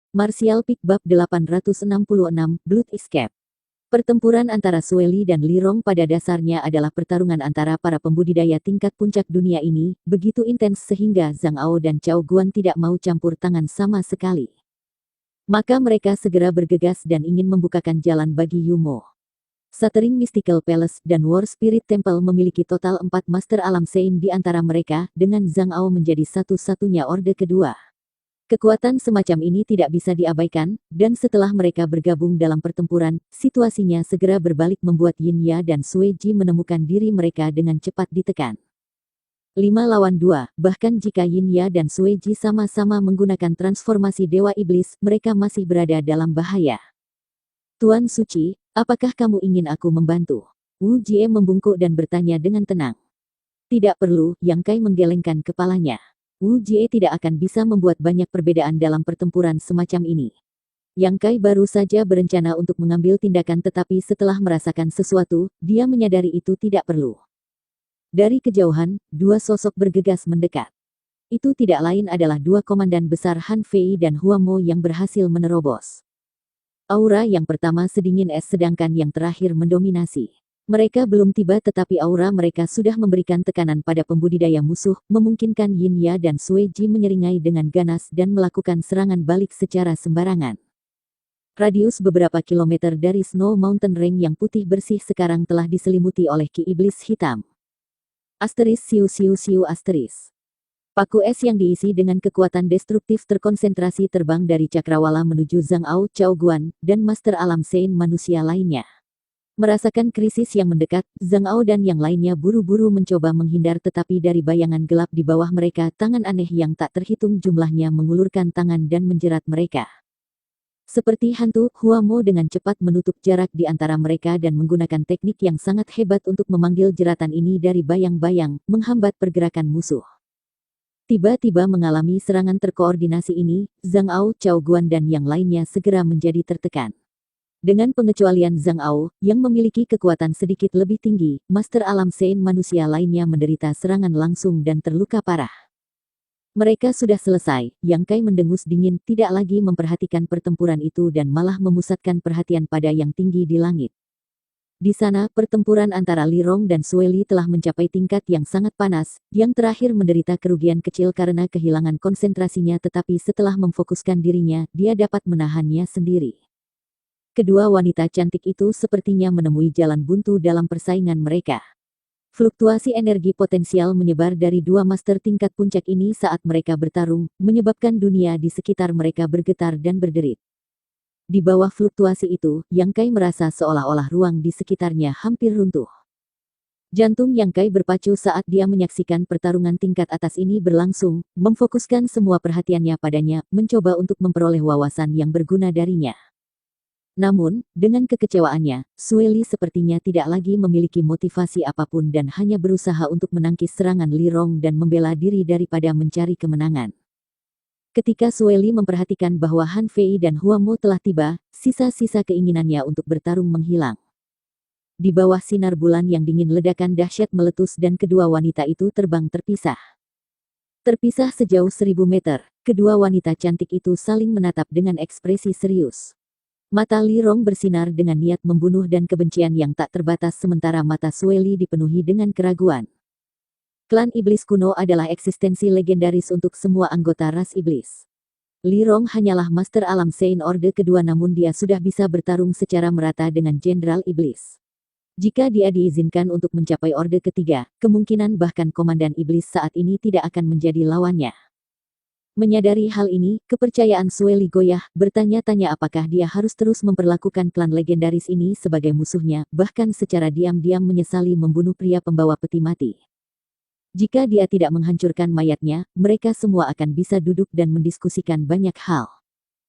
Martial Peak Bab 866, Blood Escape. Pertempuran antara Sueli dan Li Rong pada dasarnya adalah pertarungan antara para pembudidaya tingkat puncak dunia ini, begitu intens sehingga Zhang Ao dan Cao Guan tidak mau campur tangan sama sekali. Maka mereka segera bergegas dan ingin membukakan jalan bagi Yumo. Shattering Mystical Palace dan War Spirit Temple memiliki total 4 Master Alam Sein di antara mereka, dengan Zhang Ao menjadi satu-satunya orde kedua. Kekuatan semacam ini tidak bisa diabaikan, dan setelah mereka bergabung dalam pertempuran, situasinya segera berbalik membuat Yin Ya dan Sui Ji menemukan diri mereka dengan cepat ditekan. 5 lawan 2, bahkan jika Yin Ya dan Sui Ji sama-sama menggunakan transformasi Dewa Iblis, mereka masih berada dalam bahaya. Tuan Suci, apakah kamu ingin aku membantu? Wu Jie membungkuk dan bertanya dengan tenang. Tidak perlu, Yang Kai menggelengkan kepalanya. Wu Jie tidak akan bisa membuat banyak perbedaan dalam pertempuran semacam ini. Yang Kai baru saja berencana untuk mengambil tindakan tetapi setelah merasakan sesuatu, dia menyadari itu tidak perlu. Dari kejauhan, dua sosok bergegas mendekat. Itu tidak lain adalah dua komandan besar Han Fei dan Hua Mo yang berhasil menerobos. Aura yang pertama sedingin es sedangkan yang terakhir mendominasi. Mereka belum tiba tetapi aura mereka sudah memberikan tekanan pada pembudidaya musuh, memungkinkan Yin Ya dan Sui Ji menyeringai dengan ganas dan melakukan serangan balik secara sembarangan. Radius beberapa kilometer dari Snow Mountain Ring yang putih bersih sekarang telah diselimuti oleh Ki Iblis Hitam. Asteris siu siu siu asteris. Paku es yang diisi dengan kekuatan destruktif terkonsentrasi terbang dari Cakrawala menuju Zhang Ao, Cao Guan, dan Master Alam Sein manusia lainnya. Merasakan krisis yang mendekat, Zhang Ao dan yang lainnya buru-buru mencoba menghindar tetapi dari bayangan gelap di bawah mereka tangan aneh yang tak terhitung jumlahnya mengulurkan tangan dan menjerat mereka. Seperti hantu, Hua Mo dengan cepat menutup jarak di antara mereka dan menggunakan teknik yang sangat hebat untuk memanggil jeratan ini dari bayang-bayang, menghambat pergerakan musuh. Tiba-tiba mengalami serangan terkoordinasi ini, Zhang Ao, Cao Guan dan yang lainnya segera menjadi tertekan. Dengan pengecualian Zhang Ao, yang memiliki kekuatan sedikit lebih tinggi, Master Alam Sein manusia lainnya menderita serangan langsung dan terluka parah. Mereka sudah selesai, Yang Kai mendengus dingin, tidak lagi memperhatikan pertempuran itu dan malah memusatkan perhatian pada yang tinggi di langit. Di sana, pertempuran antara Li Rong dan Sueli telah mencapai tingkat yang sangat panas, yang terakhir menderita kerugian kecil karena kehilangan konsentrasinya tetapi setelah memfokuskan dirinya, dia dapat menahannya sendiri. Kedua wanita cantik itu sepertinya menemui jalan buntu dalam persaingan mereka. Fluktuasi energi potensial menyebar dari dua master tingkat puncak ini saat mereka bertarung, menyebabkan dunia di sekitar mereka bergetar dan berderit. Di bawah fluktuasi itu, Yang Kai merasa seolah-olah ruang di sekitarnya hampir runtuh. Jantung Yang Kai berpacu saat dia menyaksikan pertarungan tingkat atas ini berlangsung, memfokuskan semua perhatiannya padanya, mencoba untuk memperoleh wawasan yang berguna darinya. Namun, dengan kekecewaannya, Sueli sepertinya tidak lagi memiliki motivasi apapun dan hanya berusaha untuk menangkis serangan Li Rong dan membela diri daripada mencari kemenangan. Ketika Sueli memperhatikan bahwa Han Fei dan Hua Mo telah tiba, sisa-sisa keinginannya untuk bertarung menghilang. Di bawah sinar bulan yang dingin ledakan dahsyat meletus dan kedua wanita itu terbang terpisah. Terpisah sejauh 1000 meter, kedua wanita cantik itu saling menatap dengan ekspresi serius. Mata Li Rong bersinar dengan niat membunuh dan kebencian yang tak terbatas sementara mata Sueli dipenuhi dengan keraguan. Klan Iblis kuno adalah eksistensi legendaris untuk semua anggota ras iblis. Li Rong hanyalah Master Alam Sein Orde kedua namun dia sudah bisa bertarung secara merata dengan Jenderal Iblis. Jika dia diizinkan untuk mencapai Orde ketiga, kemungkinan bahkan Komandan Iblis saat ini tidak akan menjadi lawannya. Menyadari hal ini, kepercayaan Sueli goyah, bertanya-tanya apakah dia harus terus memperlakukan klan legendaris ini sebagai musuhnya, bahkan secara diam-diam menyesali membunuh pria pembawa peti mati. Jika dia tidak menghancurkan mayatnya, mereka semua akan bisa duduk dan mendiskusikan banyak hal.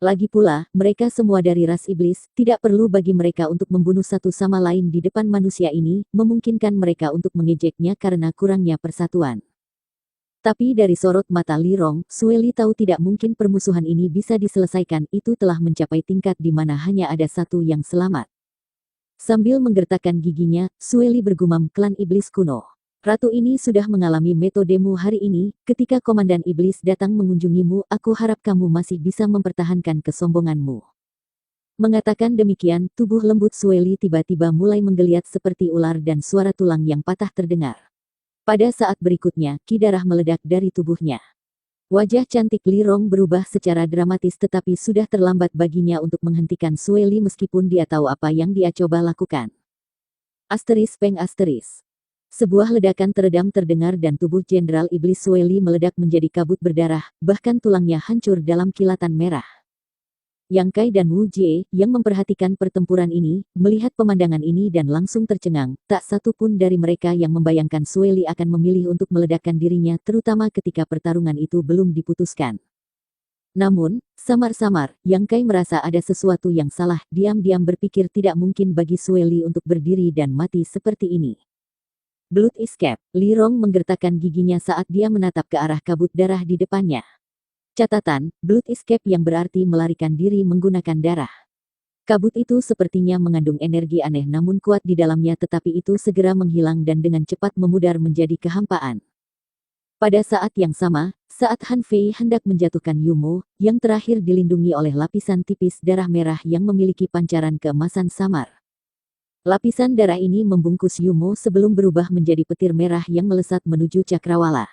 Lagi pula, mereka semua dari ras iblis, tidak perlu bagi mereka untuk membunuh satu sama lain di depan manusia ini, memungkinkan mereka untuk mengejeknya karena kurangnya persatuan. Tapi dari sorot mata Li Rong, Sueli tahu tidak mungkin permusuhan ini bisa diselesaikan, itu telah mencapai tingkat di mana hanya ada satu yang selamat. Sambil menggertakkan giginya, Sueli bergumam klan iblis kuno. Ratu ini sudah mengalami metodemu hari ini, ketika Komandan Iblis datang mengunjungimu, aku harap kamu masih bisa mempertahankan kesombonganmu. Mengatakan demikian, tubuh lembut Sueli tiba-tiba mulai menggeliat seperti ular dan suara tulang yang patah terdengar. Pada saat berikutnya, ki darah meledak dari tubuhnya. Wajah cantik Li Rong berubah secara dramatis tetapi sudah terlambat baginya untuk menghentikan Sueli meskipun dia tahu apa yang dia coba lakukan. Peng. Sebuah ledakan teredam terdengar dan tubuh Jenderal Iblis Sueli meledak menjadi kabut berdarah, bahkan tulangnya hancur dalam kilatan merah. Yang Kai dan Wu Jie, yang memperhatikan pertempuran ini, melihat pemandangan ini dan langsung tercengang. Tak satu pun dari mereka yang membayangkan Sueli akan memilih untuk meledakkan dirinya, terutama ketika pertarungan itu belum diputuskan. Namun, samar-samar, Yang Kai merasa ada sesuatu yang salah, diam-diam berpikir tidak mungkin bagi Sueli untuk berdiri dan mati seperti ini. Blood Escape, Li Rong menggertakkan giginya saat dia menatap ke arah kabut darah di depannya. Catatan, Blood Escape yang berarti melarikan diri menggunakan darah. Kabut itu sepertinya mengandung energi aneh namun kuat di dalamnya tetapi itu segera menghilang dan dengan cepat memudar menjadi kehampaan. Pada saat yang sama, saat Han Fei hendak menjatuhkan Yumo, yang terakhir dilindungi oleh lapisan tipis darah merah yang memiliki pancaran keemasan samar. Lapisan darah ini membungkus Yumo sebelum berubah menjadi petir merah yang melesat menuju cakrawala.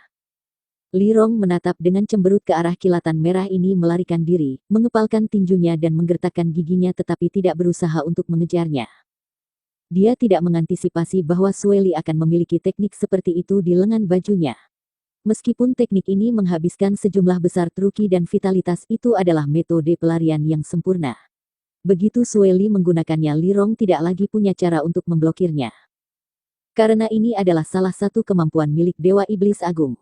Li Rong menatap dengan cemberut ke arah kilatan merah ini melarikan diri, mengepalkan tinjunya dan menggertakkan giginya tetapi tidak berusaha untuk mengejarnya. Dia tidak mengantisipasi bahwa Sueli akan memiliki teknik seperti itu di lengan bajunya. Meskipun teknik ini menghabiskan sejumlah besar truki dan vitalitas, itu adalah metode pelarian yang sempurna. Begitu Sueli menggunakannya, Li Rong tidak lagi punya cara untuk memblokirnya. Karena ini adalah salah satu kemampuan milik Dewa Iblis Agung.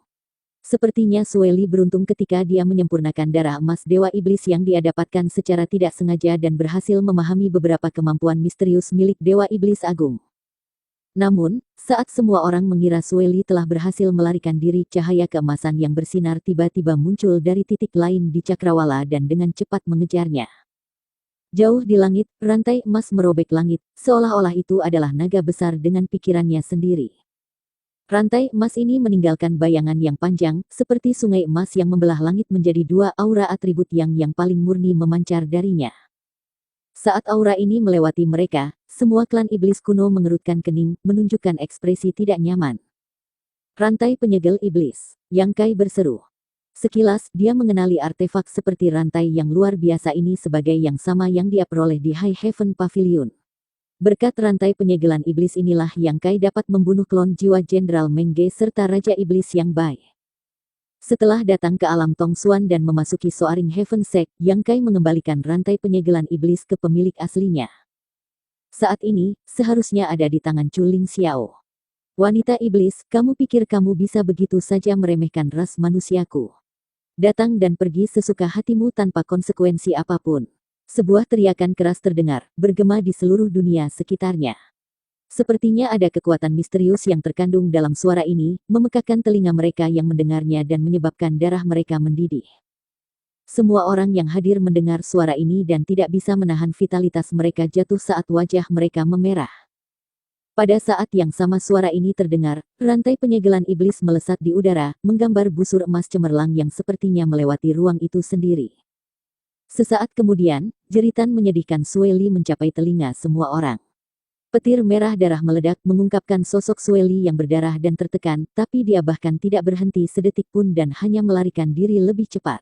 Sepertinya Sueli beruntung ketika dia menyempurnakan darah emas Dewa Iblis yang dia dapatkan secara tidak sengaja dan berhasil memahami beberapa kemampuan misterius milik Dewa Iblis Agung. Namun, saat semua orang mengira Sueli telah berhasil melarikan diri, cahaya keemasan yang bersinar tiba-tiba muncul dari titik lain di cakrawala dan dengan cepat mengejarnya. Jauh di langit, rantai emas merobek langit, seolah-olah itu adalah naga besar dengan pikirannya sendiri. Rantai emas ini meninggalkan bayangan yang panjang, seperti sungai emas yang membelah langit menjadi dua. Aura atribut yang paling murni memancar darinya. Saat aura ini melewati mereka, semua klan iblis kuno mengerutkan kening, menunjukkan ekspresi tidak nyaman. Rantai penyegel iblis, Yang Kai berseru. Sekilas, dia mengenali artefak seperti rantai yang luar biasa ini sebagai yang sama yang dia peroleh di High Heaven Pavilion. Berkat rantai penyegelan iblis inilah Yang Kai dapat membunuh klon jiwa Jenderal Meng Ge serta Raja Iblis Yang Bai. Setelah datang ke alam Tong Xuan dan memasuki Soaring Heaven Sect, Yang Kai mengembalikan rantai penyegelan iblis ke pemilik aslinya. Saat ini, seharusnya ada di tangan Chu Ling Xiao. Wanita iblis, kamu pikir kamu bisa begitu saja meremehkan ras manusiaku? Datang dan pergi sesuka hatimu tanpa konsekuensi apapun. Sebuah teriakan keras terdengar, bergema di seluruh dunia sekitarnya. Sepertinya ada kekuatan misterius yang terkandung dalam suara ini, memekakkan telinga mereka yang mendengarnya dan menyebabkan darah mereka mendidih. Semua orang yang hadir mendengar suara ini dan tidak bisa menahan vitalitas mereka jatuh saat wajah mereka memerah. Pada saat yang sama suara ini terdengar, rantai penyegelan iblis melesat di udara, menggambar busur emas cemerlang yang sepertinya melewati ruang itu sendiri. Sesaat kemudian, jeritan menyedihkan Sueli mencapai telinga semua orang. Petir merah darah meledak mengungkapkan sosok Sueli yang berdarah dan tertekan, tapi dia bahkan tidak berhenti sedetik pun dan hanya melarikan diri lebih cepat.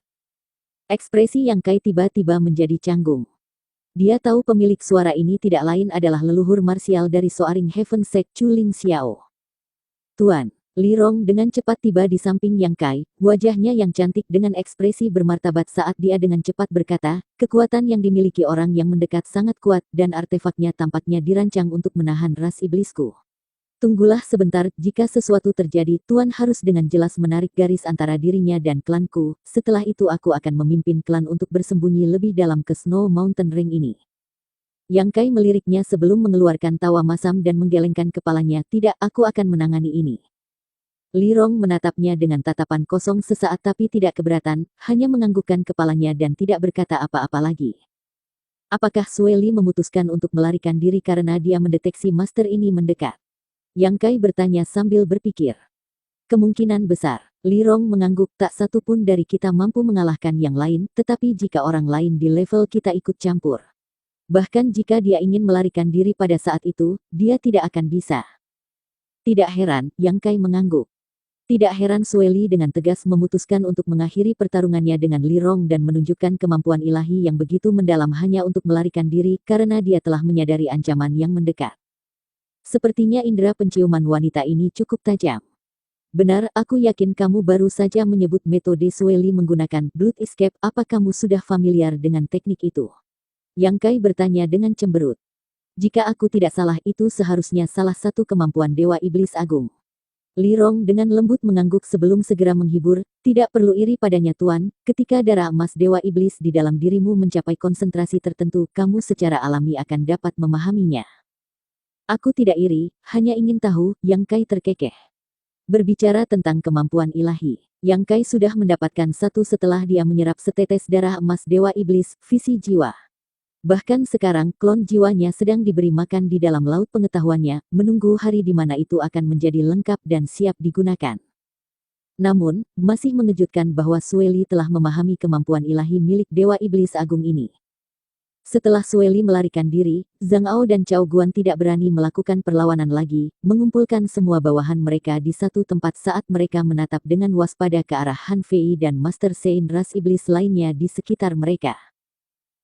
Ekspresi Yang Kai tiba-tiba menjadi canggung. Dia tahu pemilik suara ini tidak lain adalah leluhur marsial dari Soaring Heaven Sect Chu Ling Xiao. Tuan, Li Rong dengan cepat tiba di samping Yang Kai, wajahnya yang cantik dengan ekspresi bermartabat saat dia dengan cepat berkata, kekuatan yang dimiliki orang yang mendekat sangat kuat dan artefaknya tampaknya dirancang untuk menahan ras iblisku. Tunggulah sebentar, jika sesuatu terjadi, Tuan harus dengan jelas menarik garis antara dirinya dan klanku, setelah itu aku akan memimpin klan untuk bersembunyi lebih dalam ke Snow Mountain Ring ini. Yang Kai meliriknya sebelum mengeluarkan tawa masam dan menggelengkan kepalanya, tidak, aku akan menangani ini. Li Rong menatapnya dengan tatapan kosong sesaat tapi tidak keberatan, hanya menganggukkan kepalanya dan tidak berkata apa-apa lagi. Apakah Sueli memutuskan untuk melarikan diri karena dia mendeteksi master ini mendekat? Yang Kai bertanya sambil berpikir. Kemungkinan besar. Li Rong mengangguk, tak satu pun dari kita mampu mengalahkan yang lain, tetapi jika orang lain di level kita ikut campur. Bahkan jika dia ingin melarikan diri pada saat itu, dia tidak akan bisa. Tidak heran, Yang Kai mengangguk. Tidak heran Sueli dengan tegas memutuskan untuk mengakhiri pertarungannya dengan Li Rong dan menunjukkan kemampuan ilahi yang begitu mendalam hanya untuk melarikan diri karena dia telah menyadari ancaman yang mendekat. Sepertinya indera penciuman wanita ini cukup tajam. Benar, aku yakin kamu baru saja menyebut metode Sueli menggunakan Blood Escape. Apa kamu sudah familiar dengan teknik itu? Yang Kai bertanya dengan cemberut. Jika aku tidak salah itu seharusnya salah satu kemampuan Dewa Iblis Agung. Li Rong dengan lembut mengangguk sebelum segera menghibur, tidak perlu iri padanya tuan, ketika darah emas Dewa Iblis di dalam dirimu mencapai konsentrasi tertentu, kamu secara alami akan dapat memahaminya. Aku tidak iri, hanya ingin tahu, Yang Kai terkekeh. Berbicara tentang kemampuan ilahi, Yang Kai sudah mendapatkan satu setelah dia menyerap setetes darah emas Dewa Iblis, visi jiwa. Bahkan sekarang, klon jiwanya sedang diberi makan di dalam laut pengetahuannya, menunggu hari di mana itu akan menjadi lengkap dan siap digunakan. Namun, masih mengejutkan bahwa Sueli telah memahami kemampuan ilahi milik Dewa Iblis Agung ini. Setelah Sueli melarikan diri, Zhang Ao dan Cao Guan tidak berani melakukan perlawanan lagi, mengumpulkan semua bawahan mereka di satu tempat saat mereka menatap dengan waspada ke arah Han Fei dan Master Sein ras iblis lainnya di sekitar mereka.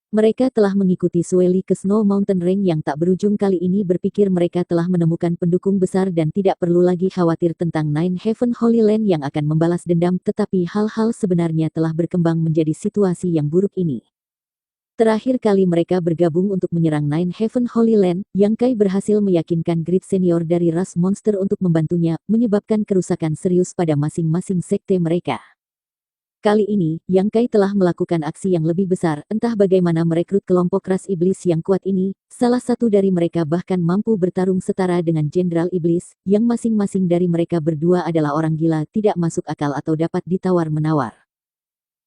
Mereka telah mengikuti Sueli ke Snow Mountain Range yang tak berujung kali ini berpikir mereka telah menemukan pendukung besar dan tidak perlu lagi khawatir tentang Nine Heaven Holy Land yang akan membalas dendam, tetapi hal-hal sebenarnya telah berkembang menjadi situasi yang buruk ini. Terakhir kali mereka bergabung untuk menyerang Nine Heaven Holy Land, Yang Kai berhasil meyakinkan Grid Senior dari ras monster untuk membantunya, menyebabkan kerusakan serius pada masing-masing sekte mereka. Kali ini, Yang Kai telah melakukan aksi yang lebih besar, entah bagaimana merekrut kelompok ras iblis yang kuat ini, salah satu dari mereka bahkan mampu bertarung setara dengan Jenderal Iblis, yang masing-masing dari mereka berdua adalah orang gila, tidak masuk akal atau dapat ditawar-menawar.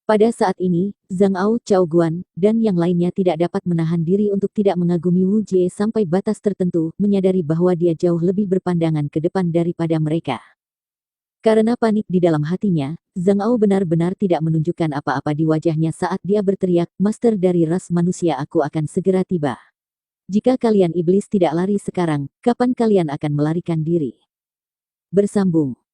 Pada saat ini, Zhang Ao, Cao Guan, dan yang lainnya tidak dapat menahan diri untuk tidak mengagumi Wu Jie sampai batas tertentu, menyadari bahwa dia jauh lebih berpandangan ke depan daripada mereka. Karena panik di dalam hatinya, Zhang Ao benar-benar tidak menunjukkan apa-apa di wajahnya saat dia berteriak, "Master dari ras manusia, aku akan segera tiba. Jika kalian iblis tidak lari sekarang, kapan kalian akan melarikan diri?" Bersambung.